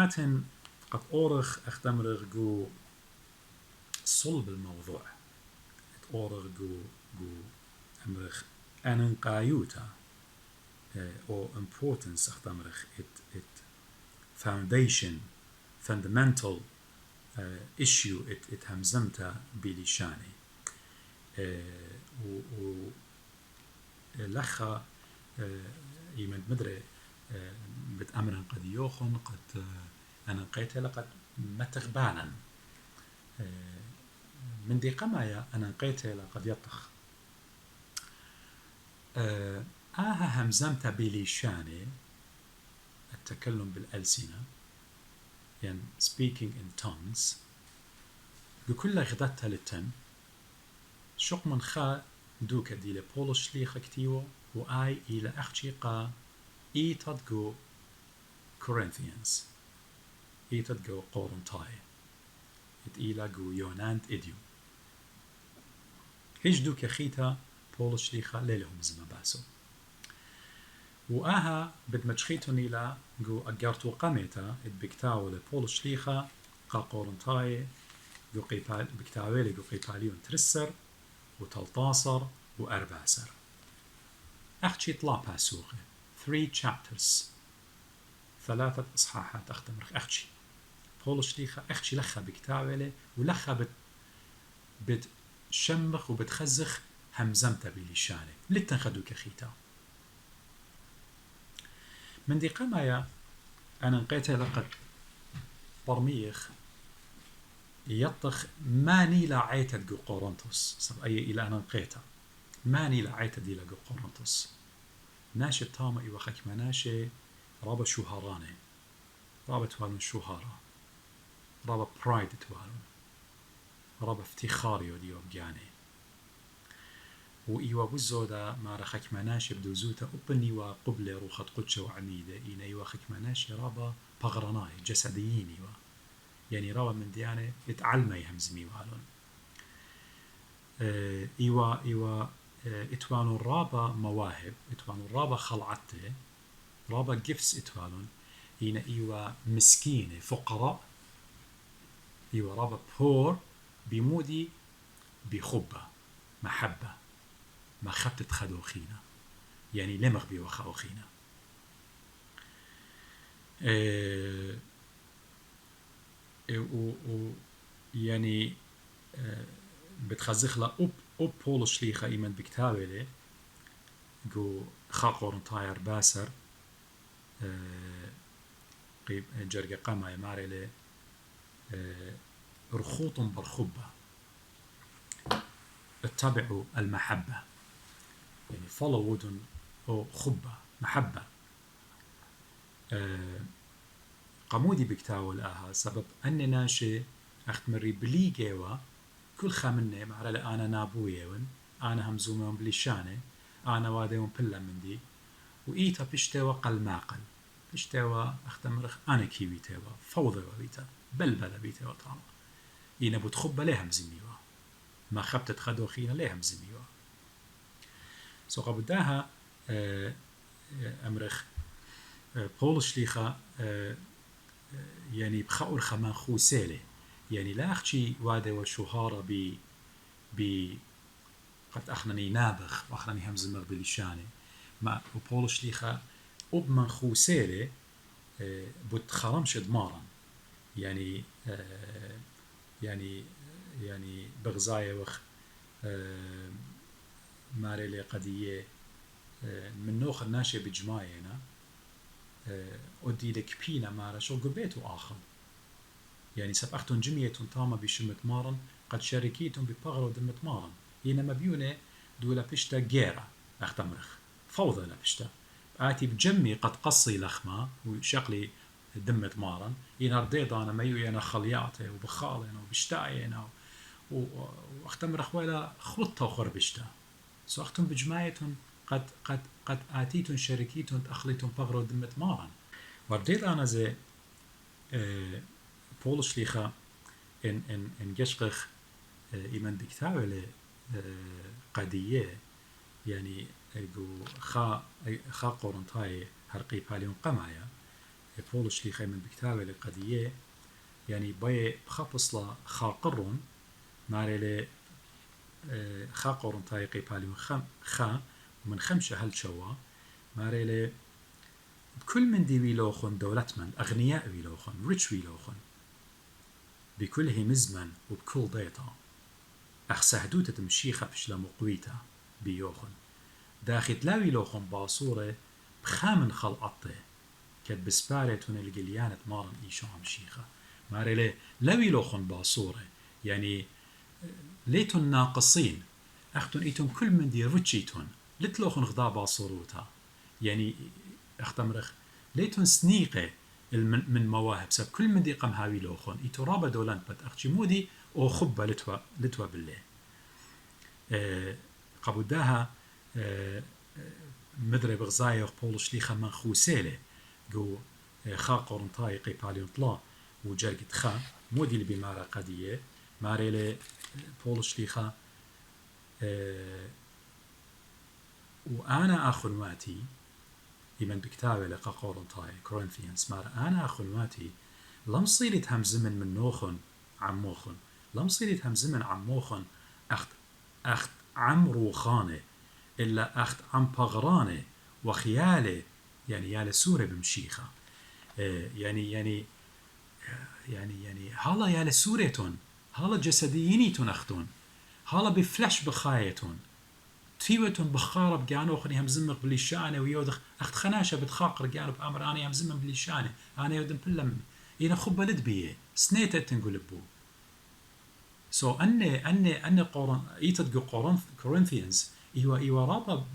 آتن قد أورخ أختمرغ جو صلب الموضوع أورخ جو أمرخ أننقايوتا or importance أختمرخ it foundation fundamental issue it همزمتا بلشاني و لخا يمن مدري بتأمرن قد يوخن قد أنا نقيت لقد متغبانا من دي قمايا أنا نقيت لقد يطخ آها همزمتا بلشاني التكلم بالألسنة يعني speaking in tongues بكل غدتها للتن شق من خا دوكا دي لبولش ليخا كتيو وآي إلى أخشيقا إيتادجو Corinthians إيتادجو قورنتاي إلى جو يونانت إديو هيج دوكا خيتا بولش ليخا ليلهم زما باسو وآها بدمجخيتون إلى جو أجارتو قاميتا بكتاو لبولش ليخا قا قورنتاي جو قيبال بكتاويلي جو قيباليون ترسر وتلطاصر وأرباسر أخشي طلا باسوغي 3 chapters 3 إصحاحات أختمرخ أخشي بولش ليخا أخشي لخا بكتاويلي ولخا بتشمخ وبتخزخ همزمتا بلشاني لتنخدو كخيتا من دي قمايا أنا نقيتها لقد برميخ يطخ ماني لا عيتة جو قورنثوس صب أي إلى أنا نقيتها ماني لا عيتة دي لجو قورنثوس ناشي تاما إيوا خكما ناشي رابا شوهراني رابا توالون شوهارا رابا برايد توالون رابا افتخاريو ديو بجاني وإيوا بزودا ما رخك مناشي بدوزوتا أبني وقبل روخت قدش وعميدة إينا إيوا خك مناشي رابا بغرناي جسديين إيوا يعني رابا من ديانة اتعلمي همزمي والون إيوا اتوانو رابا مواهب اتوانو رابا خلعته رابا جفس اتوانون إينا إيوا مسكينة فقراء إيوا رابا بور بمودي بخبة محبة ما خبتت خدو خينا يعني لمغ بيوخاو خينا يعني بتخزخ لا أب بولش ليخا إيمان بكتابة جو خاقورن طاير باسر قيب جرقة قاما يماري لي رخوط برخبة اتبعوا المحبة يعني follow ودن أو خبة محبة قمودي بكتاول آها سبب أني ناشي أختمري بليجيوا كل خامنة معرلة أنا نابويون أنا همزومون بليشانة أنا واديون بلا من دي وإيتا بشتوا قل ماقل بشتوا أختمرخ أنا كيوي توا فوضى وبيتا بلبلة بيتا وطعما إينا بتخبة ليه همزميوا ما خبتت خدو خينا ليه همزميوا سو قبداها أمرخ بولش ليخا يعني بخور خمان خوسيلي يعني لا أخشي وادي وشهارة ب قد أخنني نابخ وأخنني همزمغ بلشاني ما بولش ليخا من خوسيلي بتخرمش دمارا يعني يعني بغزايا وخ ماري لي قضية من نوخ الناشي بجماينا أدي لك بينا مارا شو قبيتو آخر يعني سبقتون جميتون تاما بشمت مارن قد شاركيتون ببغرو دمت مارن هنا مبيونة دولا بشتا جيرا اختمرخ فوضى لا بشتا آتي بجمي قد قصي لخمة وشقلي دمت مارن هنا رديضانا ميو يانا خلياته وبخالنا وبشتاينا واختمرخ ولا خلطة وخر بشتا سو أختم بجمايتون قد آتيتون شاركيتون تأخليتون بغرو دمت مارن ورديضانا زي بولش ليخا إن جشقخ إيمان بكتابة قدية يعني خا قورنتاي هرقي باليون قمايا بولو شليخة من بكتابة لقضية يعني باي بخبص خاقرون ماري خاقرون طايقي بالي خا ومن خمسة هل شوا ماري كل من دي ويلوخن دولتمن أغنياء ويلوخن ريتش ويلوخن بكله مزمن وبكل ضيطة أخسهدوتة تمشيخة بشلا مقويتا بيوخن داخت لا ويلوخن باصورة بخامن خلقطة كد بسبارتون الجليانة مارن إيشو مشيخة ماري لا ويلوخن باصورة يعني ليتون ناقصين أختون إيتون كل من دي رتشيتون لتلوخن غضا باصوروتا يعني أختمرخ ليتون سنيقة من مواهب سب كل من دي قم هاوي لوخون إيتو رابا دولان بات أختي مودي أو خبة لتوا بالله قبوداها مدري بغزايا وقبولو شليخة من خوسيلة جو خاقورن طايقي باليون طلا وجرقت خا مودي اللي بمارا قدية ماري لي بولو شليخة وأنا أخنواتي يمن بكتابة لقا قورن طاي كورنثيانس مار أنا أخنواتي لم صيرت هم زمن من نوخن عموخن لم صيرت هم زمن عموخن أخت عم روخانة إلا أخت عم بغرانة وخيالة يعني يالا سورة بمشيخة يعني هلا يالا سورتون هلا جسديينيتون أختون هلا بفلاش بخايتون تيوتون بخارب جانو خني هم زمق بالشانه ويودخ اخت خناشه بتخاقر جانو بامر اني هم زمق بالشانه انا يودم بلم ينا خب لدبيه سنيت تنقول بو سو اني قرن ايتدق قرن كورنثيانز ايوا رابا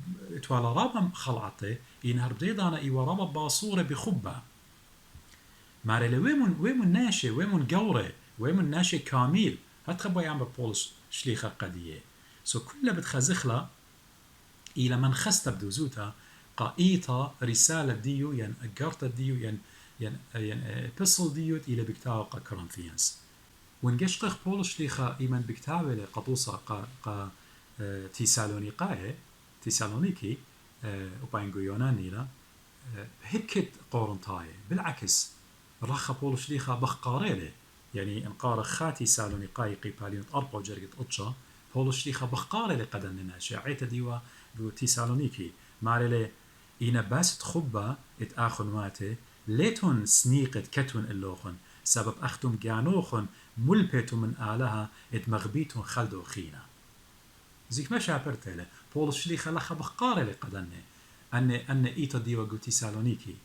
توالا رابا خلعته ينهر بديدانا ايوا رابا باصوره بخبه ماري ويمون ناشي ويمون قوره ويمون ناشي كامل هتخبى يعمل بولس شليخه قديه سو كلها بتخزخلا إلى من خست بدوزوتا قائطة رسالة ديو ين أجرت ديو ين بصل ديو إلى بكتاب كورنثيانس ونجش بولش ليخا إيمان بكتاب لقطوسة تيسالونيكي وباينجو يوناني لا هكت قورنتاي بالعكس رخ بولش ليخا بخقاريله يعني انقار خاتي سالونيقاي قيباليون أربع جرقت أطشا بولش ليخا بخقاريله قدننا شاعيت ديوا بو تيسالونيكي ماريلي إينا باست خبا ات آخن ماتي ليتون سنيقت كتون اللوخن سبب أختم جانوخن ملبتو من آلها ات مغبيتون خلدو خينا زيك ما شابرتله بولش ليخا لخا بخقاريله قدننا أن إيتا ديوا جو تيسالونيكي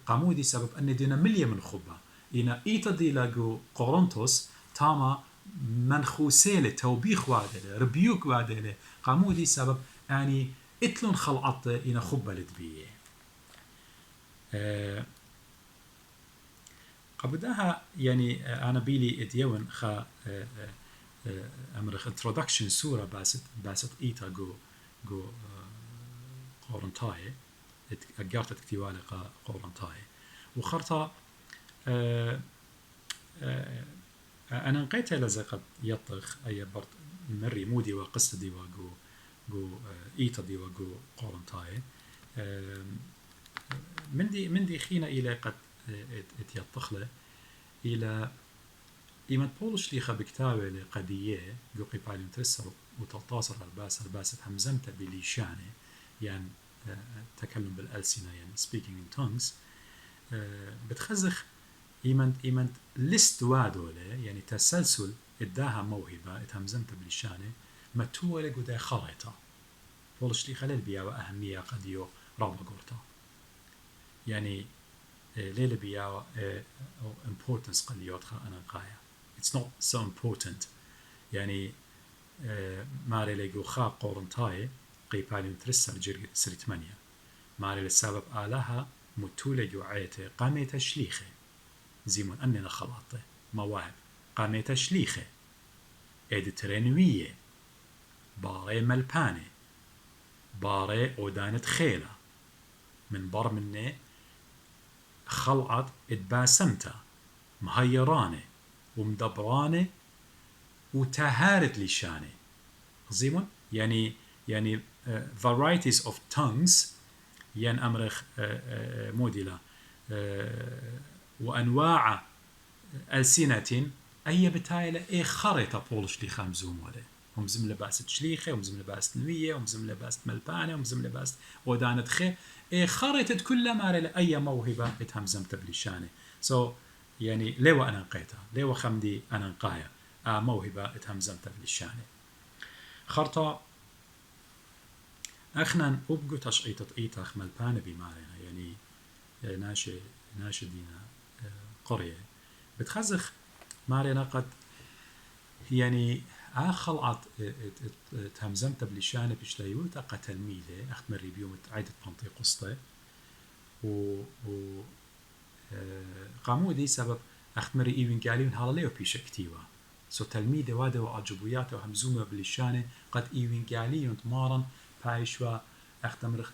قامودي سبب أن دينا مليا من خبا إينا إيتا دي لاجو قورنثوس تاما منخوسيلة توبيخ وادله ربيوك وادله قامودي سبب يعني اتلون خلعت إينا خبا لدبيه قبدها يعني أنا بيلي اديون خا أمرخ introduction سورة باست إيتا جو قورنتاي أجرت كتيوالي قورنتاي وخرطة أنا نقيت إلى قد يطخ أي برد مري مودي وقصة دي جو إيتا دي وجو قورنتاي من دي خينا إلى قد اتيطخ له إلى إيمان بولش ليخا بكتابة لقدية جو قيبالي مترسر وتلطاسر الباسة همزمت بليشانه يعني تكلم بالألسنة يعني speaking in tongues بتخزخ إيمان لست وادولة يعني تسلسل إداها موهبة اتهمزمت بلشانة متوه لقودة خريطة بولش لي خلال بيا وأهمية قديو رابا قورتا يعني ليلة بيا importance قديوتها أنا نقايا it's not so important يعني ماري لقو خاب قورنتاي قيبالي مترسل جرق سريتمانيا ماري للسبب آلها متولة جوعيته قامت شليخة زيمون أننا خلاطة مواهب قامت شليخة إدترينوية باري ملبانة باري أودانة خيلة من بر مني خلعت اتباسمتا مهيرانة ومدبرانة وتهارت لشانة زيمون يعني varieties of tongues ين أمرخ موديلا وأنواع ألسنة أي بتايلة إيه خريطة بولش لي خامزوم ولا هم زم لباست شليخة هم زم لباست نوية هم زم لباست ملبانة هم زم لباست ودانت خي إيه خريطة كل ما أي موهبة اتهمزمت بلشانة يعني ليو أنا نقيتها ليو خمدي أنا نقايا موهبة اتهمزمت بلشانة خرطة أخنا أبقو تشعيطة إيتاخ ملبانة بمارنا يعني ناشي دينا قرية بتخزخ مارنا قد يعني خلعت تهمزمت بلشانة بشتايوتا قتلميلة أخت مري بيوم عيدة بنطي قسطة و قاموا دي سبب أخت مري إيوين قاليون هالليو بيش كتيوة تلميذة وادا وعجبويات وهمزومة بلشانة قد إيوين قاليون تمارن بايشوا أخت مرخ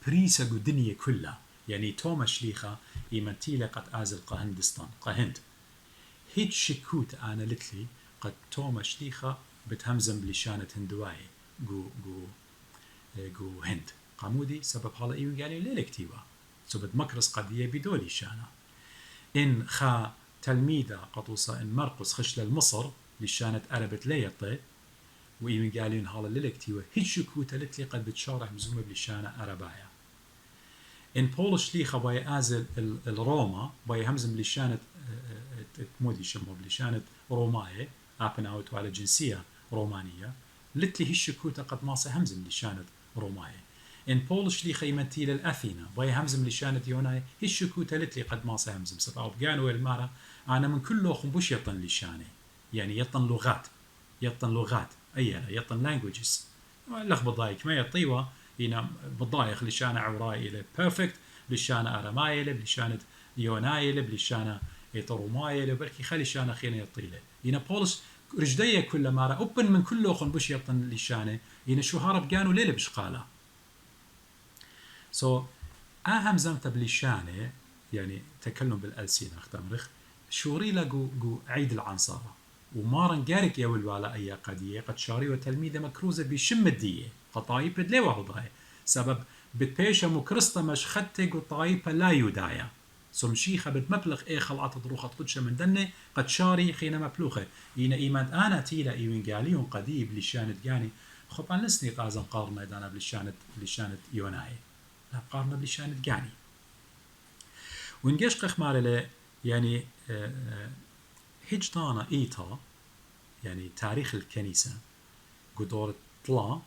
بريسة دنيا كلها يعني توما شليخة إيمانتيلة قد آزل قهندستان قهند هيج شكوت أنا لتلي قد توما شليخة بتهمزم بلشانة هندواي جو هند قامودي سبب هلا إيوين قاليون ليلة كتيوة سبب مكرس قضية بدولي شانا إن خا تلميذة قطوصة إن مرقس خش للمصر لشانة أربت ليطة وإيوين قاليون هلا ليلة كتيوة هيج شكوت لتلي قد بتشارح مزومة بلشانة أربايا إن بولش ليخة باي آزل الروما باي همزم لشانة مودي شمو بلشانة روماية أبناوت على جنسية رومانية لتلي هالشكوتة قد ماصة همزم لشانة روماية إن بولش لي خيمتي للأثينا باي همزم لشانة يوناي هالشكوتة لتلي قد ماصة همزم سبعو بقانو المارة أنا من كل لوخم بوش يطن لشانة يعني يطن لغات أيلا يطن languages لخبط ضايك ما يطيوة هنا بضايخ لشانة عوراي إلى perfect لشانة أرماي إلى لشانة يوناي إلى لشانة يطروماي إلى بركي خلي شانة خينا يطيلة هنا بولس رجدية كل مرة أبن من كل لوخن بوش يطن لشانة هنا شو هارب قانو ليلة بشقالة أهم زمت بلشانة يعني تكلم بالألسنة اختمرخ شوري لقو عيد العنصرة ومارن جارك يا والوالا أي قضية قد شاري وتلميذة مكروزة بشم الدية قطايب ليه وهضاي سبب بتبيشة مكرسطة مش خدتك وطايبة لا يدايا سمشيخة بتمبلغ إيه خلعت ضروخة قدشة من دنة قد شاري خينا مبلوخة إينا إيمان أنا تيلا إيوين قاليون قديب لشانت جاني خب أنا لسني قازم قارنة دانا بلشانت يوناي لا قارنة بلشانت جاني ونجيش قخمار يعني هجدانا إيتا يعني تاريخ الكنيسة قدور طلا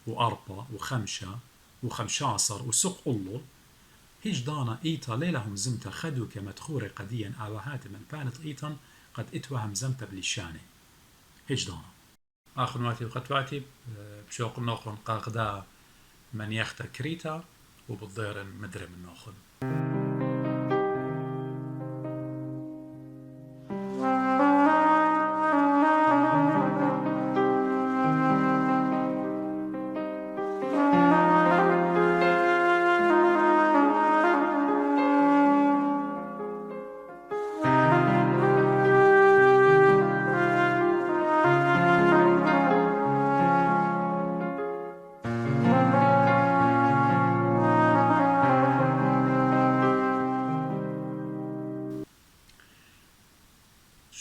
وأربا وخمشة وخمشاصر وسق الله هجدانا إيتا ليلهم زمتا خدو كمدخور قديا آوهات من كانت إيتا قد اتوهم زمتا بلشانة هجدانا آخر ماتي وقتواتي بشوق النوخن قاقدا من يختا كريتا وبالضير مدري من نوخن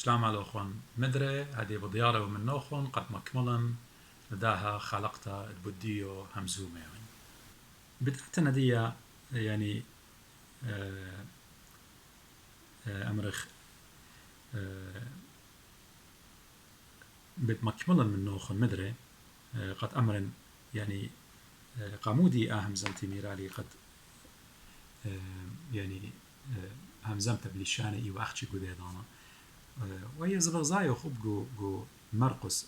سلام على أخوان مدري هذه بضيارة ومن نوخن قد مكملا لداها خلقتها البديو همزومة يعني بدأتنا دي يعني أمرخ بمكملا من نوخن مدري قد أمرن يعني قامودي همزمتي ميرالي قد يعني همزمت بلشانة إيو أخشي قديدانا وهي زبغزايو خب جو مرقس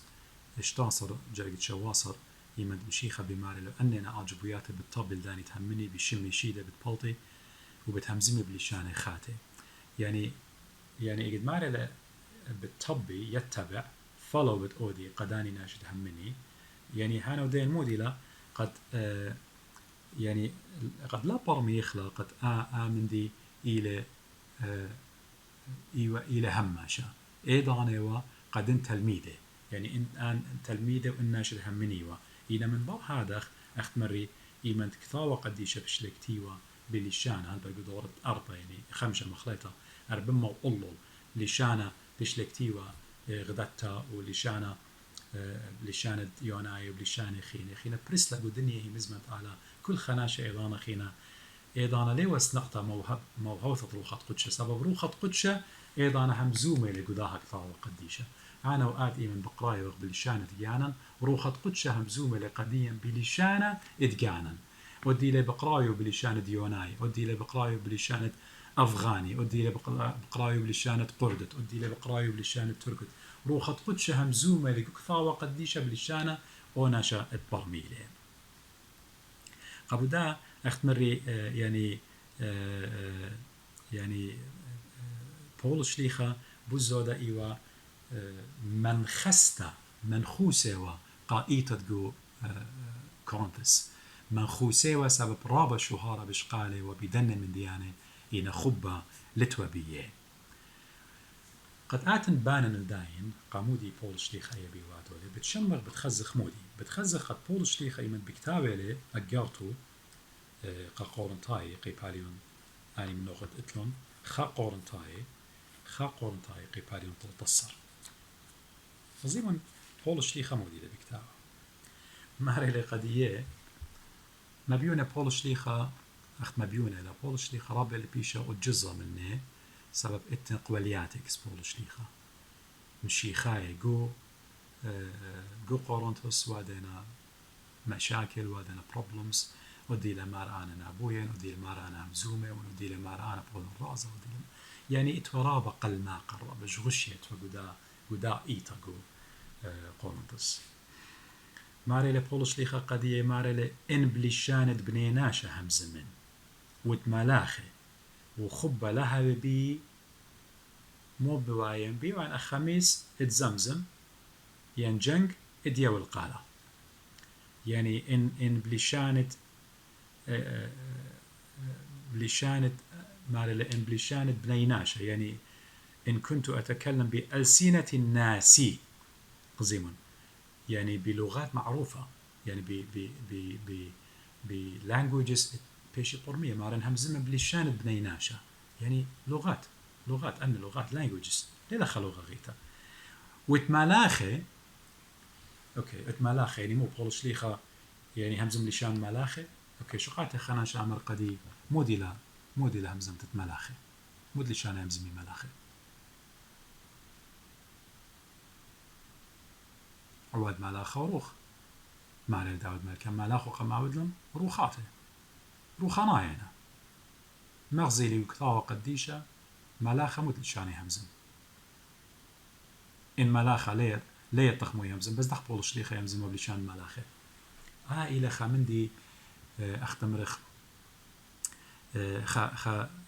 اشتاصر جرقت شواصر يمد مشيخة بماري لو أننا عجبوياتي بالطبل داني تهمني بشمي شيدة بتبلطي وبتهمزمي بلشانة خاتي يعني إجد ماري بالطبي يتبع فولو بتأودي قداني ناشد همني يعني هانو دين موديلا قد يعني قد لا برمي يخلق قد من دي إلى هماشا إيضانيوا قد انت تلميذة يعني أن تلميذة وإن ناشد همنيوا إلى من بار هذا أخت مري إيمان كثاوة قديشة بشلكتيوا بلشانة هالبرقو دورة أربعة يعني خمسة مخلطة أربمة وقلل لشانة تشلكتيوا غدتا ولشانة لشانة يوناي ولشانة خينة برسلة قدنيا هي مزمت على كل خناشة إيضانا خينة إيضانا ليوس نقطة موهوثة روخة قدشة سبب روخة قدشة إيضانا همزومة لقداها كثار وقديشة أنا وآت إيمن بقراي وقت بلشانة ديانا روخة قدشة همزومة لقديا بلشانة إدقانا ودي لي بقرايو بلشانة ديوناي ودي لي بقرايو بلشانة أفغاني ودي لي بقرايو بلشانة قردت ودي لي بقرايو بلشانة تركت روخة قدشة همزومة لكثار وقديشة بلشانة وناشا البرميلة قبل أختمري يعني بول شليخة بزودة إيوا من خستا من خوسيوا قائطة جو كورنثس من خوسيوا سبب رابا شهارة بشقالة وبدن من ديانة إن خبة لتوبية قد آتن بانن الداين قامودي بول شليخة يبي واتولي بتشمر بتخزخ مودي بتخزخ قد بول شليخة يمن بكتابة لي أجارتو قورنتاي قيباليون أني من نوخد إتلون قورنتاي قيباليون تلتصر فزيمون بول شليخة مودي بكتابة مهري لقدية مبيونة بول شليخة أخت مبيونة لبول شليخة رابع لبيشة وجزة منه سبب اتنقولياتكس بول شليخة مشيخاي جو قورنتوس وادينا مشاكل وادينا problems ودي لمار أنا نابوين ودي لمار أنا همزومة ودي لمار أنا بول الرازة يعني اتورابق الماقر بش غشيت وقدا إيتا جو قورنتوس ماري لبول شليخة قدية ماري لإن بلشانت بنيناشة همزمن وتملاخي وخب لها بي مو بوايم بي وعن أخميس اتزمزم ينجنج اديو القالة يعني إن بلشانت ماري لإن بلشانت بنيناشة يعني إن كنت أتكلم بألسنة الناس قزيمون يعني بلغات معروفة يعني languages بيش قرمية مارن همزمة بلشان بنيناشة يعني لغات أن لغات languages ليه دخل لغة غيتا واتملاخي أوكي اتملاخي يعني مو بقول شليخة يعني همزم لشان ملاخي أوكي شقاته خنا شامر قدي مودي لا همزم تتملاخي مود لشان همزمي ملاخي عواد ملاخة وروخ معنى داود ملكا ملاخو قم عودلم روخاته روخاناينا مغزي لي وكثاوة قديشة ملاخة مود لشاني همزم إن ملاخة ليه تخمو يمزم بس دخ بولو شليخة يمزم وبلشان ملاخة إلى خامندي أختمرخ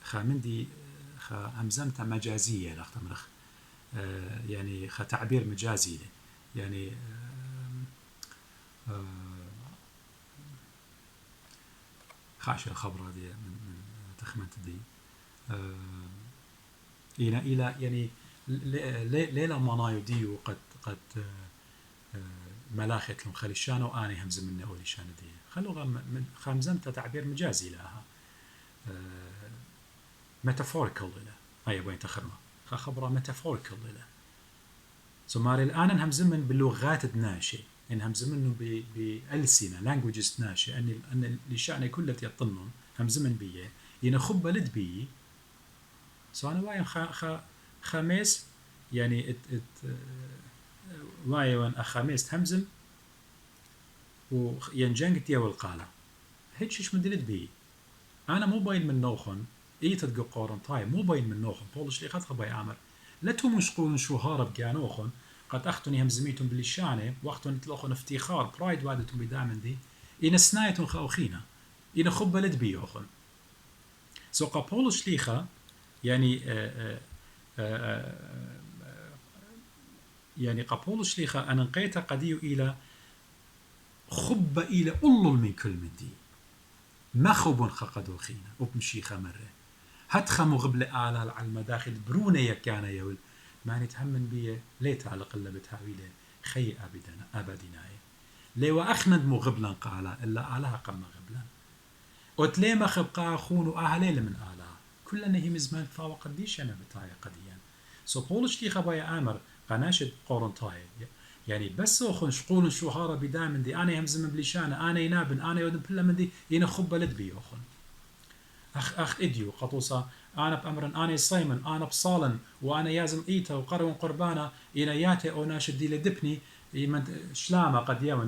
خامندي همزمت مجازية لأختمرخ يعني تعبير مجازي يعني خاش الخبرة دي من تخمنت دي إلى يعني ليلة منايو دي وقد ملاخت لهم خليشانة وأنا همزم منه أولي شان دي خلوا خامزمت تعبير مجازي لها metaphorical له هاي بوين تخرمه خبرة metaphorical له سماري الآن همزم من باللغات الناشئ إن همزم منه بألسنة languages ناشئ أن لشأن كل يطنن همزم من بيه ينخب بلد بيه سواء وايم خامس يعني وايم أخامس همزم وينجنج تيا والقالة هيتش مدلت بيه أنا مو باين من نوخن تدق قارن طاي مو باين من نوخن بولش لي خط باي عمر لا تو مشقون شو هارب جانوخن قد أختني همزميتم بالشانة وقتن تلاخن افتخار برايد وعدتم بدامن دي إن سنايتون خاوخينا إن خب بلد بيوخن سو قابولش ليخا يعني يعني قابولش ليخا أنا نقيت قديو إلى خب إلى أولل من كل من دي ما خبون خقدو خينا وبمشي خمره هتخمو غبل آلال على المداخل برونة يكانا يول ما نتهمن بيه ليه تعلق إلا بتهاويله خي أبدنا ليه وأخند مو غبلا قالا إلا آلها قم غبلا أتلي خبقا خون وأهلي من آلا كلنا هي مزمان فاو قديش أنا بتاعي قديا سو بولش لي خبايا آمر قناشد قورنتاي يعني بس أخن شقول شهارة بدا من دي أنا همزم بليشانة أنا ينابن أنا يودن بلا من دي ينا خب لد بي أخن أخ إديو قطوسا أنا بأمر أنا صيمن أنا بصالن وأنا يازم إيتا وقرون قربانا إلى ياتي أو ناشد دي لدبني من شلامة قد يوم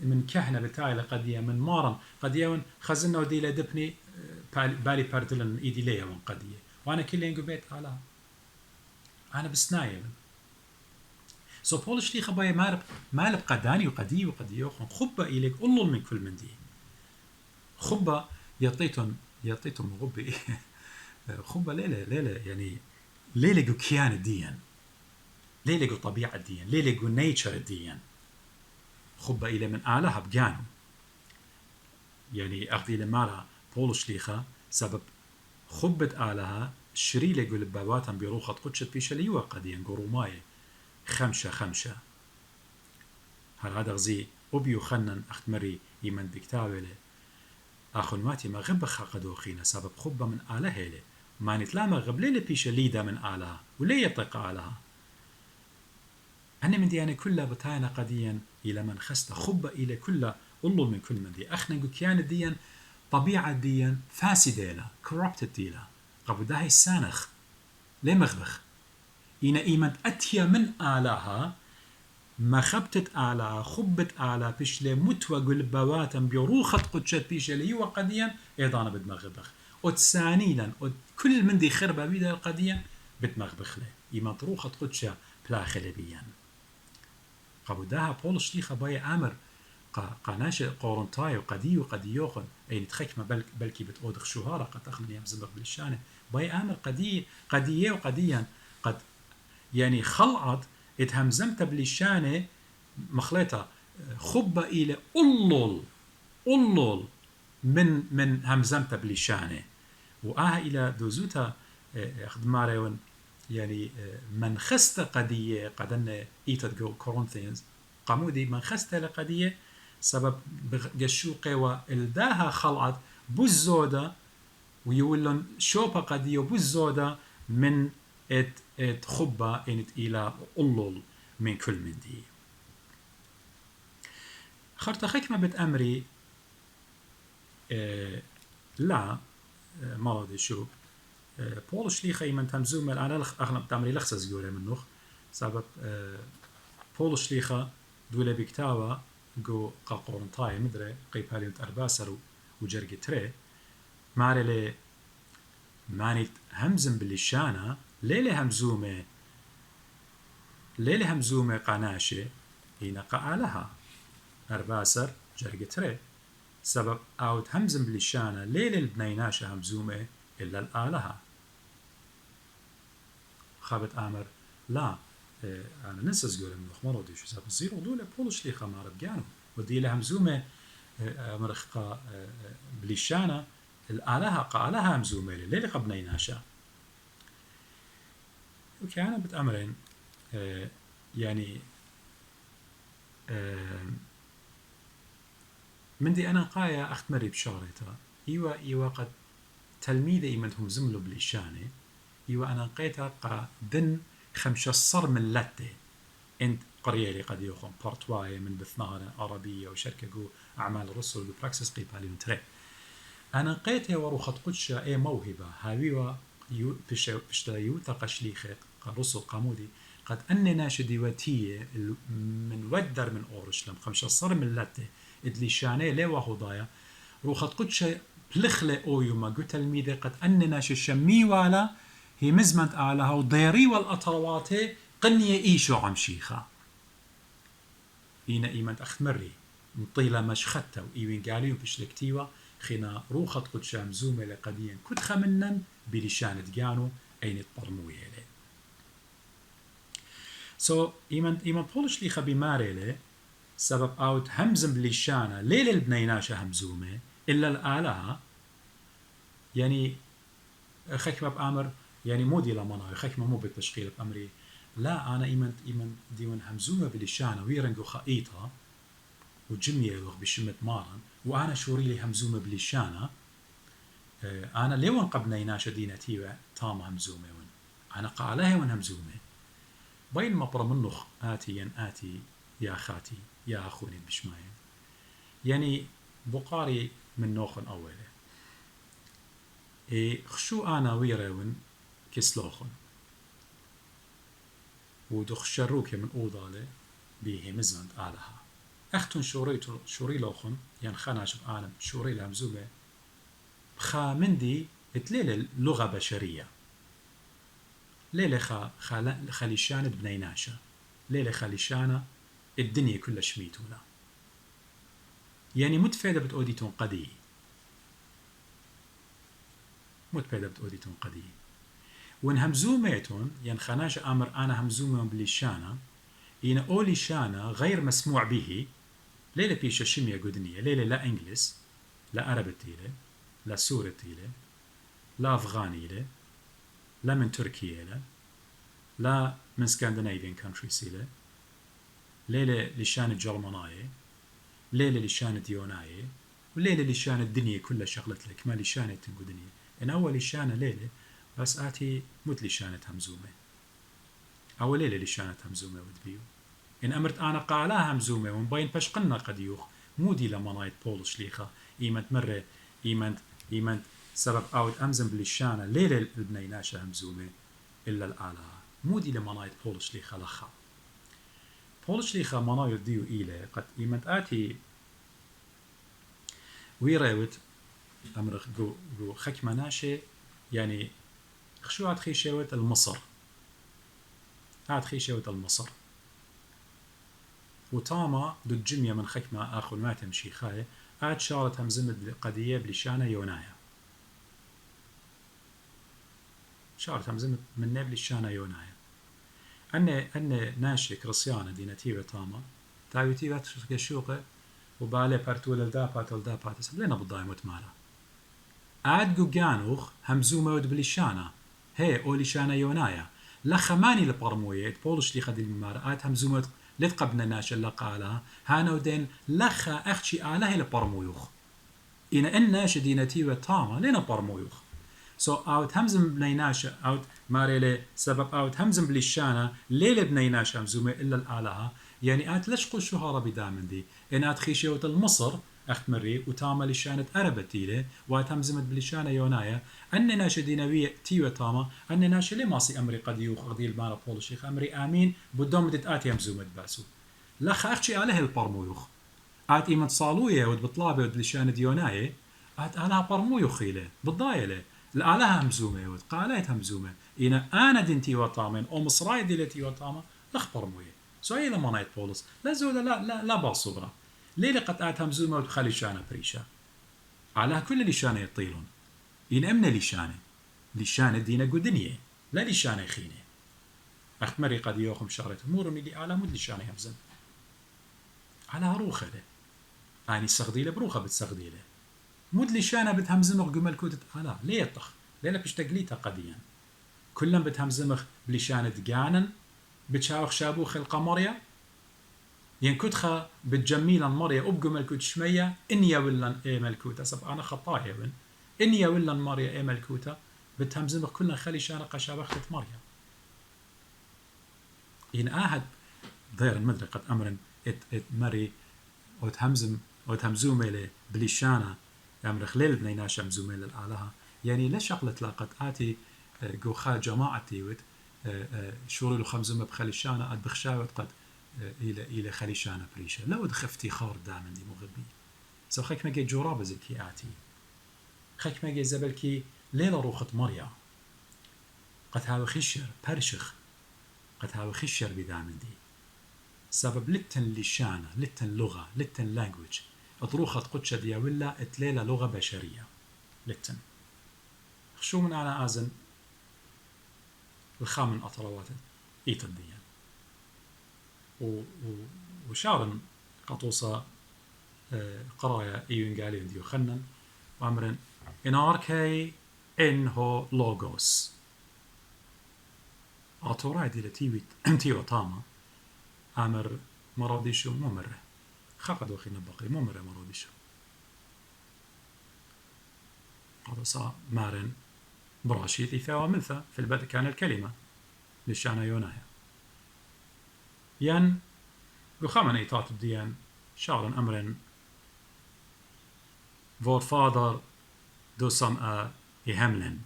من كهنة بتاعي قد يوم من مارن قد يوم خزنة ودي لدبني بالي باردلن إيدي ليا من قد يوم وأنا كل ينقو بيت على أنا بسنايم سو بولش لي خبايا مالب قداني وقدي خبة إليك أولو من كل من دي خبة يعطيتهم غبي خبة ليلة يعني ليلة جو كيان ديان ليلة جو طبيعة ديان ليلة جو نيتشر ديان خبة إلى من آلها بجانو يعني أخذي لمارا بولش ليخا سبب خبة آلها شريلة جو لباباتهم بروخة قدشت بيش ليوا قديان قروماي خمشة هل هذا غزي أبيو خنن أختمري يمن دكتاوله أخون ماتي ما غب خاقدو خينا سبب خبة من آله هيلي ما نتلامى غب ليلة بيش ليدا من آلها وليه يطيق آلها أنا من دي أنا كلها بتاينا قديا إلى من خست خبة إلى كلها أولو من كل من دي أخنا نقول كيان ديا طبيعة ديا فاسدة لا corrupted ديلا قبل ده السانخ ليه مغبخ إنا إيمان أتيا من آلها ما خبتت آلا خبت آلا بيشلي متوى قلبواتا بيروخة قدشت بيشلي وقديا إيضانا بدمغبخ وتسانيلا كل من دي خربة بيدا القديا بدمغبخ له إما تروخة قدشة بلاخل بيان قبو داها بولش لي خبايا آمر قناش قورنتاي وقدي يوخن أي نتخكمة بلكي بتقودخ شهارة قد أخمن يمزمغ بالشانة باي آمر قديه وقديا قد يعني خلعت اتهمزمت بالشانة مخلطة خبة إلى أولول من همزمت بالشانة إلى دوزوتا أخدماريون يعني من خست قضية قدن إيتد جو كورنثيانز قامودي من خست لقضية سبب جشوقة والداها خلعت بوزودة ويقولون شوبا قضية بوزودة من ات خبة انت الى أولول من كل من دي خرطة خكمة بتأمري لا مرضي شو بولش لي خي من تمزوم أنا أغلب تأمري لخصة زيورة منه سبب بولش ليخا دولة بكتاوة جو قاقورنتاي مدري قيب هاليوت أرباسر وجرقي تري ماري لي مانيت همزم باللشانة ليلة همزومة قناشة هنا قالها أرباسر جرقي تري سبب أوت همزم باللشانة ليلة البنيناشة همزومة إلا الآلها خابت آمر لا أنا ننسى زقول من الخمر ودي شو سبب زيرو دولة بولش لي خمار بجانو ودي لها همزومة مرخقة بلشانة الآلها قالها همزومة ليلة قبنيناشة اوكي انا بتأمرين يعني من دي انا قايا اخت مري بشارتها ايوا قد تلميذ ايمنهم زملو بليشاني ايوا انا قيتها قا دن خمشة صر من لاتي انت قريالي قد يوخون بارتواي من بثنانا عربية وشركة جو اعمال الرسل جو براكسس قيبالي تري انا قيتها وروخت قدشة اي موهبة هاويوا بشتا يوتا قشليخة الرسل قامودي قد أن ناشدي واتية من ودر من أورشلم خمسة صار من لاتة إدلي شانه ليه وهضايا روخت قدشة بلخلة أويو ما قلت الميدة قد أن ناش الشمي والا هي مزمت أعلىها وضيري والأطرواتي قنية إيشو عم شيخة إينا إيمانت أخمري مطيلة مشخطة وإيوين قاليو بشلكتيوة خنا روخت قدشة مزومة لقديا كتخة منن بلشانة جانو أين الطرموية لي إيمان بولش لي خبي ماريلي سبب أوت همزم بلشانة ليل البنيناشة همزومة إلا الآلها يعني خكمة بأمر يعني مو دي لمنا خكمة مو بالتشغيل بأمري لا أنا إيمان ديون همزومة بلشانة ويرنجو خائطة وجمية بشمة مارن وأنا شوري لي همزومة بلشانة أنا ليون قبني ناشا دينتي تام همزومة ون أنا قالها ون همزومة بين مبر منخ آتي يا خاتي يا أخوني بشماين يعني بقاري من نوخن أوله خشو أنا ويرون كسلوخن ودخشروك من أوضالة بيه مزمند آلها أختن شوري لوخن يعني خناش بعالم شوري لهمزومة خامندي تليل لغة بشرية ليلة خليشانة بنيناشة ليلة خليشانة الدنيا كلها شميتونا يعني متفيدة بتقوديتون قدي متفيدة بتقوديتون قدي وان همزوميتون يعني خناش أمر أنا همزومة بليشانة إن أولي شانة غير مسموع به ليلة بيشا شمية قدنية ليلة لا إنجلس لا عربتيلة لا سورتيلة لا أفغانيلة لا من تركيا لا من سكاندنافيان كانتريسيلة ليلة لشان الجرمانية ليلة لشان الديوناية وليلة لشان الدنيا كلها شغلت لك ما لشانة تنقو دنيا إن أول لشانة ليلة بس آتي مت لشانة همزومة أول ليلة لشانة همزومة ودبيو إن أمرت أنا قالها همزومة ومبين بشقنا قد يوخ مودي لما نايت بولش ليخا إيمنت مرة إيمنت سبب أوت أمزم بلشانة ليلة البنيناشة همزومة إلا الآلة مودي لما نايت بولش ليخا لخا بولش ليخا مناير ديو إيلة قد إيمنت آتي ويراوت أمر جو خك مناشة يعني خشو عاد خيشوت المصر عاد خيشوت المصر وطاما دو الجمية من خكمة آخر ما تمشي خاية عاد شارت همزمت قضية بلشانة يونايا شارت همزمت من نبل الشانة يونايا أن ناشي كرسيانة دينتيبة طاما تاويتيبة تشوقة وبالي بارتول الدابات لنا بالضايم وتمالا عاد قوغانوخ همزومة ود بلشانة هي أولي شانة يونايا لخماني لبرموية بولش لي خدي الممارات همزومة لتقبنا ناشا لقالها هانو دين لخا أختشي آلها لبرمويوخ إن ناشا دينتيبة طاما لنا برمويوخ سو اوت همزم بنيناشا اوت ماريلي سبب اوت همزم بلشانة ليلة بنيناشا همزومة إلا الآلها يعني آت لشقو الشهارة بدامن دي إن آت خيشيوت المصر أخت مري وتاما لشانة أربتيلة وآت همزمت بلشانة يونايا أن ناشا دينوية تيوة تاما أن ناشا لماسي أمري قد يوخ أغدي المالا بولو شيخ أمري آمين بدوم دت آتي همزومت باسو لخ أختشي آله البرمويوخ آت إيمن صالوية ود بطلابة ود لشانة يونايا آت آلها برمويوخيلة بالضايلة الآلة همزومة ود قالت همزومة إن أنا دنتي وطامن أو مصراي ديلتي وطامة لخبر موية سوي لما نايت بولس لا زولا لا باصبرة ليه لقد آت همزومة ود خلي شانة بريشة على كل لشانة يطيلون إن أمنا لشانة دينا قدنية لا لشانة خينة أخت مري قد يوخم شارت مورني دي آلة مد لشانة همزن على روخة له أني سغديلة بروخة بتسغديلة مود لشانة بتهمزمخ جمل كودت آلا ليه يطخ ليه لبش تقليتها قديا كلهم بتهمزمخ بلشانة جانن بتشاوخ شابوخ القمرية ينكتخا بتجميلا مريا أبجمل كود شمية إني ولا إيه ملكوتة سب أنا خطايا بن إني ولا مريا إيه ملكوتة بتهمزمخ كلنا خلي شانة قشابخت مريا إن آهد ضير المدري قد أمرن ات مري وتهمزومي له بلشانة أمر خليل بنيناشا مزومي للآلهة يعني لا شغلة لاقت آتي جوخا جماعتي ود شوري له خمزومة بخليشانة أد بخشاوت قد إلى خليشانة بريشة لا ود افتخار دائما دي مغبي سو خيك مجي جورابة زلكي آتي خيك مجي زبلكي ليلة روخة مريا قد هاو خشر برشخ قد هاو خشر بدائما دي سبب لتن لشانة لتن لغة لتن لانجوج اطروخة قدشة ديا ولا اتليلة لغة بشرية لتن خشو من أنا آزن الخامن أطروات إيت الديان وشارن قطوصة قرايا إيوين قالين ديو خنن وأمرن إناركي إنهو لوغوس أطوراي دي لتيوي طامة أمر مراديشو ممرة خاقد وخي نبقي ممرة مراديشو هذا صار مارن براشيت إثاوة منثى في البدء كان الكلمة للشانا يونايا ين بخامن إيطات الديان شارن أمرن vår fader du som i himlen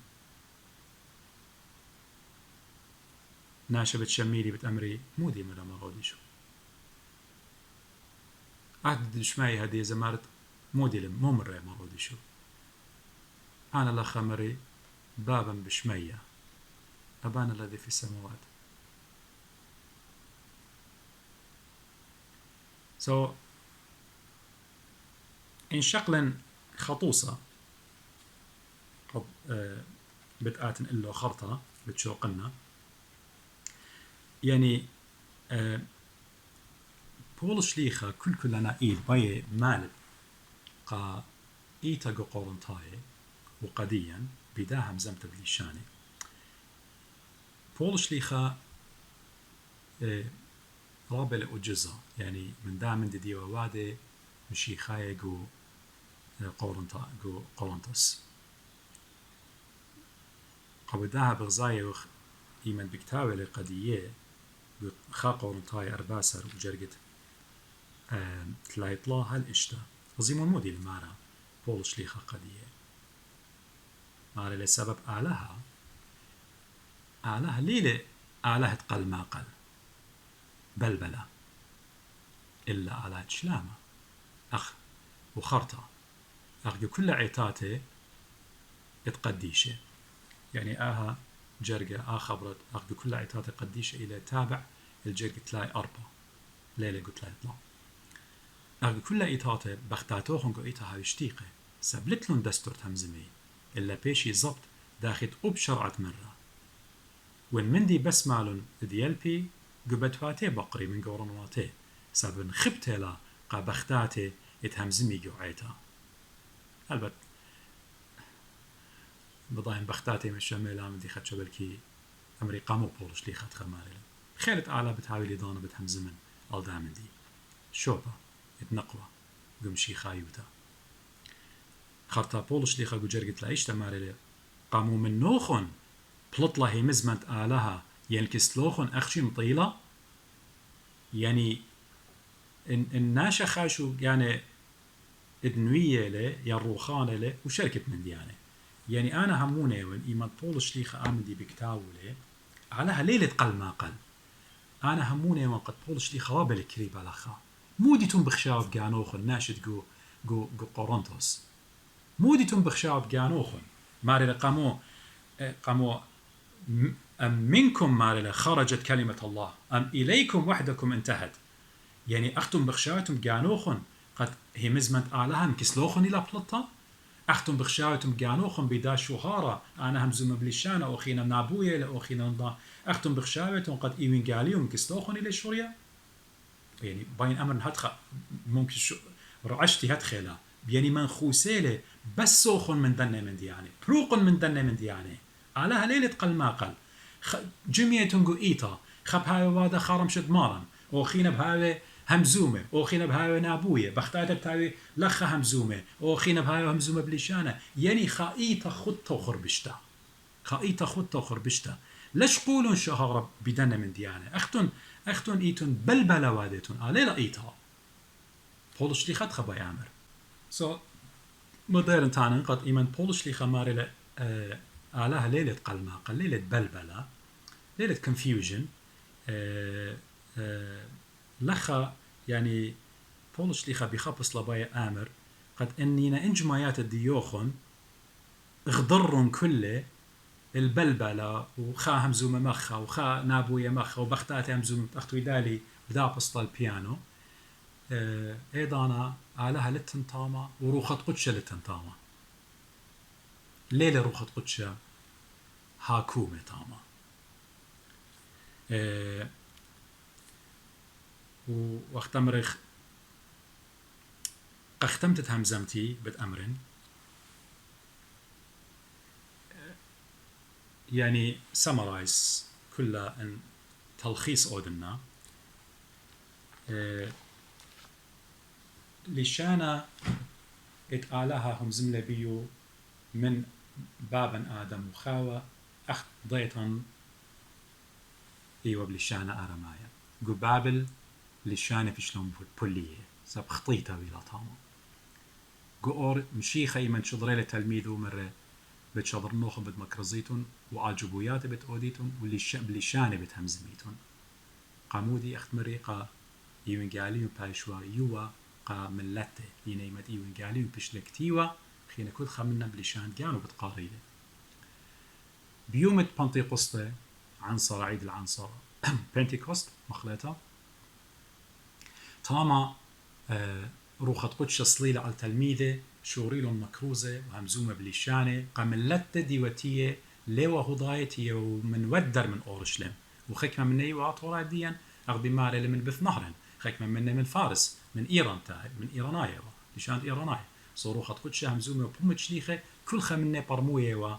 ناشبت شميلي بتأمري مودي ملا مرودي شو عهد شماي هدي زمارت مودي لممر مرودي شو أنا لخمري بابا بشمية أبانا الذي في السماوات إن شقلا خطوصة قد بتآتن إلا خرطة بتشوقنا يعني بول شليخة كلنا إيد باي مال قا إيتا جو قورنتاي وقديا بداها مزمت بليشاني بول شليخة رابل أجزة يعني من دامن دي ووادي مشي خاي جو قورنتاس قبداها بغزاية إيمن بكتاوي لقدية خا قورنتاي أرباسر وجرقت تلايطلا هالإشتا وزيمون مودي المارا بول شليخة قدية مارا لسبب آلها ليلة آلهة قل ما قل بلبلة إلا آلهة شلامة أخ وخرطة أخ كل عيتاته اتقديشه يعني جرقة خبرت أخ كل عيتاته قديشه إلى تابع الجرقة تلاي أربع ليلة قلت لا يطلع أخ كل عيتاته بختاتوهم قويتها هايشتيقة سبلتلون دستور تمزمي إلا بيشي زبط داخت بشرعة مرة وين مندي بس مالون ديالبي قبتواتي بقري من قورنواتي سابن خبتي لا قابختاتي اتهمزمي قوعيتا البت بضاين بختاتي من الشمال عم دي خدشة بالكي أمريكا مو بولش لي خد خمالي خيلت أعلى بتحاول يضانا بتهمزمن ألدامن دي شوبا اتنقوى قمشي خايوتا خرطا بولش لي خاقو جرقت لايش تماري قاموا من نوخن بلطلة هي مزمنت آلها ينكسلوخن أخشي مطيلة يعني الناشا خاشو يعني ادنوية له يروخان له وشركة من ديانة يعني أنا همونة وإن إيمان بولش ليخة آمن دي بكتاولة علىها ليلة قل ما قل أنا همونة وإن قد بولش ليخة وابل كريبا لخا موديتون بخشاو بجانوخن ناشد جو قورنثوس موديتون بخشاو بجانوخن ماري قاموا أم منكم ماري خرجت كلمة الله أم إليكم وحدكم انتهت يعني أختم بخشاوتم جانوخن قد هي مزمنت آلها مكسلوخن إلى بلطة أختم بخشاوتم جانوخن بدا شهارة أنا همزم بليشانة أخينا نابوية لأخينا نضا أختم بخشاوتم قد إيوين قاليوم كسلوخن إلى شوريا يعني باين أمر هتخ ممكن رعشتي هتخيلا يعني من خوسيلة بس سوخن من دنة من ديانة بروق من دنة من ديانة علىها ليلة قل ما قل جميعتون قو إيتا خب هاي وادا خارم شد مارن أخينا بهاي همزومة أخينا بهاي نابوية بختاتة بتاوي لخا همزومة أخينا بهاي همزومة بليشانة يعني خائيتا خطة وخربشتا خائيتا خطة وخربشتا ليش قولون شهارة بدنا من ديانة أختون إيتون بلبلا واديتون عليلا إيتا بولش لي خد خبا يعمر مديرن تانا قد إيمان بولش لي خماري علىها ليلة قلما قل ليلة بلبلة ليلة confusion لخا يعني بولش ليخا بيخبص لبايا آمر قد إنينا إنجمايات الديوخن اغضرن كله البلبلة وخا همزومة مخا وخا نابوية مخا وبختاتي همزومة أختوي دالي بدا بسطة البيانو إيضانا علىها للتنطامة وروخة قدشة للتنطامة ليلة روخة قدشة هاكومة تاما واختمرخ اختمتت همزمتي بتأمرن يعني سمرايز كلها ان تلخيص أودنا لشانا اتقالها همزم لبيو من بابا آدم وخاوة أخت ضيطا إيوه بلشانة أرمايا جو بابل لشانة في شلون بولية سب خطيطة بلا طامة جو أور مشيخة إيمن شضري لتلميذه مرة بتشضر نوخ بتمكرزيتون وعجبويات بتأوديتون واللي بلشانة بتهمزميتون قامودي أخت مريقة يوينجاليون بايشوا يوا قا ملته ينيمت يوينجاليون بشلكتيوا خينا كود خمنا بلشان كانوا بتقاريله بيومة بنتيقوسطة عنصر عيد العنصر بنتيكوست مخلطة طالما روخة قدش صليلة على تلميذة شوريلون مكروزة وهمزومة بلشانة قاملته ديوتية لوا هضايتي ومن ودر من أورشلم وخكمة من أيوة طورا ديا أغدي ماري من بث نهرن خكمة من فارس من إيران تاهي من إيرانايا لشان إيرانايا صاروخة قدش همزومة وبومة شليخة كل خمنة برموية و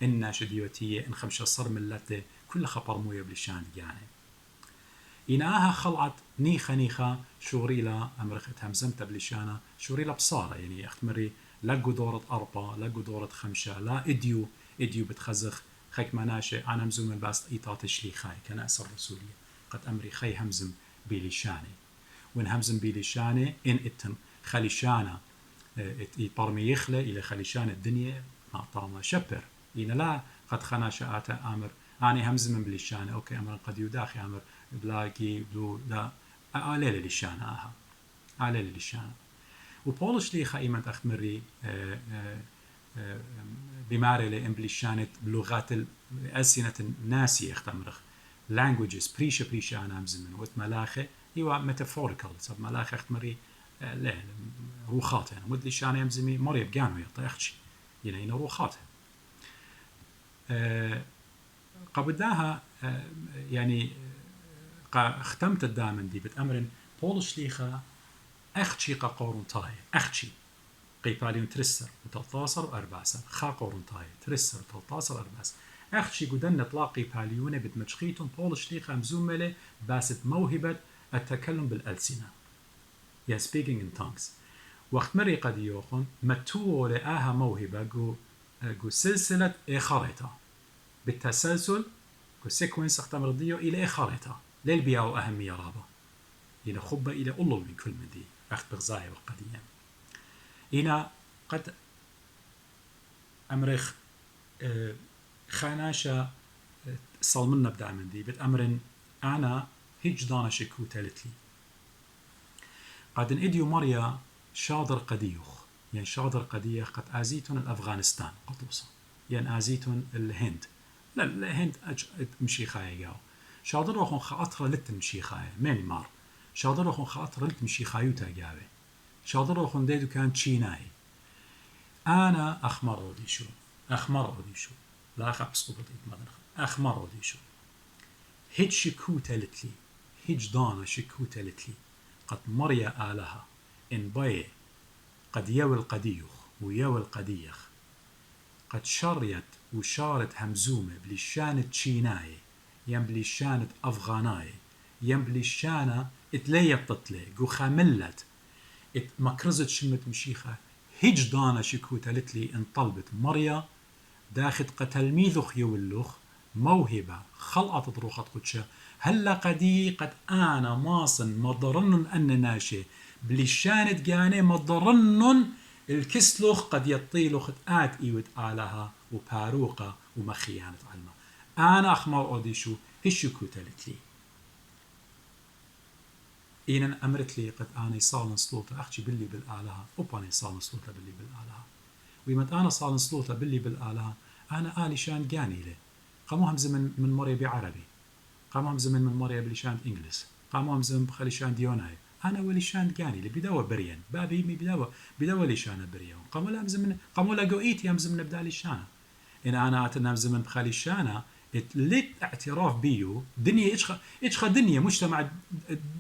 إن شديوتية إن خمشة صر ملته كل برموية بلشان يعني إنها خلعت نيخة شوريلا أمرخت همزمتها بلشانة شوريلا بصارة يعني أختمري لا قدورة أربعة لا قدورة خمسة لا إديو بتخزخ خيك مناشي أنا همزم الباس إيطات شليخاي كناس الرسولية قد أمري خي همزم بلشانة وإن همزم بلشانة إن إتن خليشانة برمي يخلى إلى خليشانة الدنيا طالما شبر إن لا قد خناشة آتا أمر أنا همزم بلشانة أوكي أمر قد يداخي أمر بلاكي بلو لا آلة للشانة آلة للشانة وبولش لي خايمة أختمري بماري لإمبليشانة بلغات الألسنة الناسية اختمرخ languages بريشة أنا همزم وت ملاخة يوا metaphorical سب ملاخة اختمري لا روخات يعني مد للشانة همزمي مريب جانو يطي أختشي يعني روخات قبداها يعني ختمت الدامن دي بتأمرن بولش ليخا أختشي قورون تاي أختشي قيباليون ترسر وتلطاسر وأرباسر خا قورون تاي ترسر وتلطاسر وأرباسر أختشي قدن نطلاقي باليونة بتمشخيتون بولش ليخا مزوملة باست موهبة التكلم بالألسنة يعني speaking in tongues وقت مري قد يوخون متوو لآها موهبة جو سلسلة إخاريتا بالتسلسل جو سيكونس اختمر ديو إلى إخاريتا للبياو أهمية رابا إلى خبة إلى أولو من كل من دي أخت بغزاية وقديا إنا قد أمرخ خاناشا صلمنا بدأ من دي بتأمرن أنا هيج دانا شكو تالتلي قد إديو مريا شاطر قديوخ يعني شاطر قديوخ قد آزيتون الأفغانستان قطوسة يعني آزيتون الهند لا الهند مشي خايا جاو شاطر وخون خاطر لت مشي خايا ماني مار شاطر وخون خاطر لت مشي خايوتا جاوي شاطر وخون ديدو كان تشيناي أنا أخمر وديشو لا خبص قبطيت مدنخ أخمر وديشو هيج شكو تلتلي هيج دانا شكو تلتلي قد مريا آلها إن باي قد يوي القديخ ويوي القديخ قد شريت وشارت همزومة بلشانة تشيناي يم بلشانة أفغاناي يم بلشانة اتليت تطلي جو خاملت ات مكرزت شمت مشيخة هيج دانا شكو تلتلي ان طلبت مريا داخت قتلميذخ يولخ موهبة خلقت ضروخة قدشة هلا قدي قد أنا ماصن مضرن أن ناشي بلشانة جاني مضرن الكسلخ قد يطيلخ آت إيوت آلها وباروقة ومخيانة علمة أنا أخمر أوديشو هشكو تلتلي إينا أمرت لي قد أنا صالن سلوطة أختي باللي بالآلها وباني صالن سلوطة باللي بالآلها ويمت أنا صالن سلوطة باللي بالآلها أنا آلي شان جاني له قاموا همزة من مريا بعربي قاموا همزة من مريا بلشان إنجلس قاموا همزة بخلي شان ديوناي أنا ولي شان جاني لي بدوا بريان بابي مي بدوا لي شان بريان قاموا لا همزة من قاموا لا جوئيتي همزة من بدالي شان إن أنا أتنا همزة من بخلي شانا ليت اعتراف بيو دنيا إيش دنيا مجتمع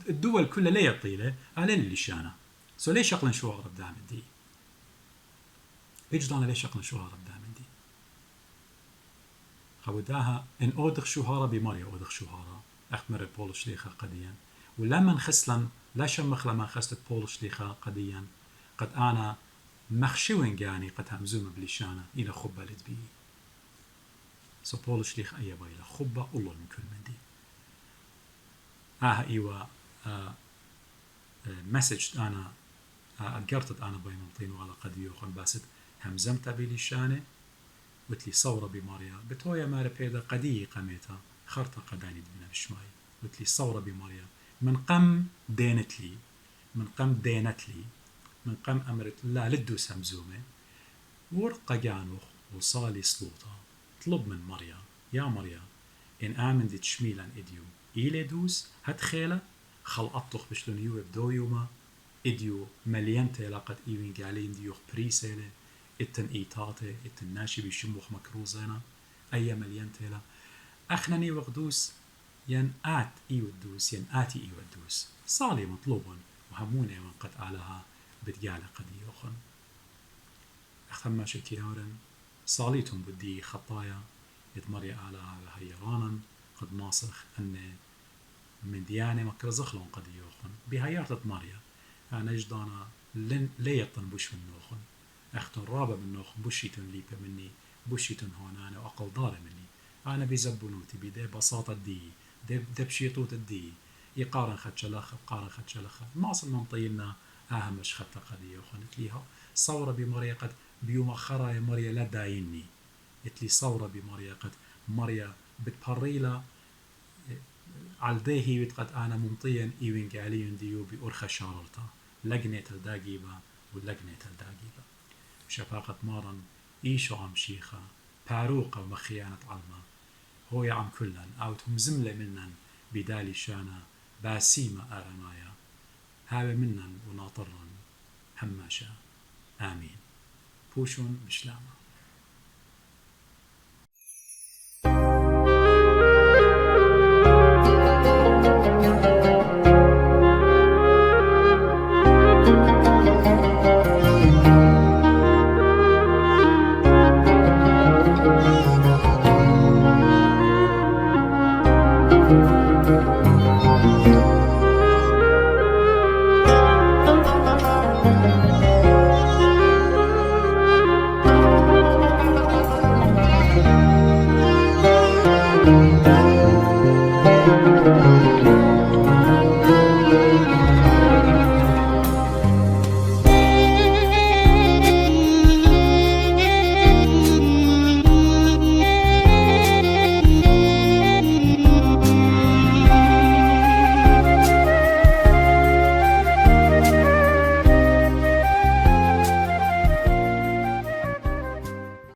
الدول كلها ليه طيلة على اللي شانا سو ليش شغلن شو أغرب دام دي إيش دانا ليش شغلن شو أغرب دام دي خوداها إن أودخ شهارة بماريا أودخ شهارة أخمر بولش ليخا قديا ولما نخسلن لا شمخ لما خسلت بولش ليخا قديا قد أنا مخشوين جاني قد همزومة بليشانة إلى خبة لتبي سو بول شليخ أي بايلة خبة الله من كل من دي إيوا مسج أنا أقرتت أنا باي ممطين وعلى قد يوخن باسد همزمت بليشانة وتلي صورة بماريا بتويا مارا بيدا قدي قميتا خرطة قداني دبنا بشماي وتلي صورة بماريا من قم دينتلي من قم دينتلي من قم أمرت لا لدوس همزومة ورقة جانوخ وصالي سلوطة طلب من مريا يا مريا إن آمن دي تشميلا إديو إيلي دوس هتخيلة خل أطلق بشلون يو بدو يوما إديو مليان تلاقت إيوين قالين ديوخ بريسيلة إتن إيتاتي إتن ناشي بيشموخ مكروزينا أي مليان تلا أخنني وقدوس ين آت إيو الدوس ين آتي إيو الدوس صالي مطلوبا وهموني من قد آلها بتقالة قد يوخن أخثم شكيارا صاليتهم بدي خطايا يتمري آلها هيرانا قد ماصخ أن من ديانة مكرزخلون قد يوخن بهيارة مريا أنا جدانا ليطن بوش من نوخن أختن رابا من نوخن بوشيتن ليبا مني بوشيتن هونانا وأقل دار مني أنا بيزبنوتي بدي بساطة دي بشيطوت الدي يقارن خدشلخ قارن خدشلخ ماصل منطينا أهمش خطة قد يوخن تليها صورة بمريا قد بيوم خرا مريا لا دايني يتلي صورة بمريا قد مريا بتبريلا عالديهي وتقد أنا ممطيا إيوين قاليون ديو بأرخى شارلتا لقنيت الداقيبة ولقنيت الداقيبة شفاقة مارن إيشو عم شيخة باروقة ومخيانة علمة هو عم كلن أوتهم زملة منن بدالي شانا باسيمة أرمايا هاوي منن وناطرن هماشا آمين بوشون بشلامة Thank you.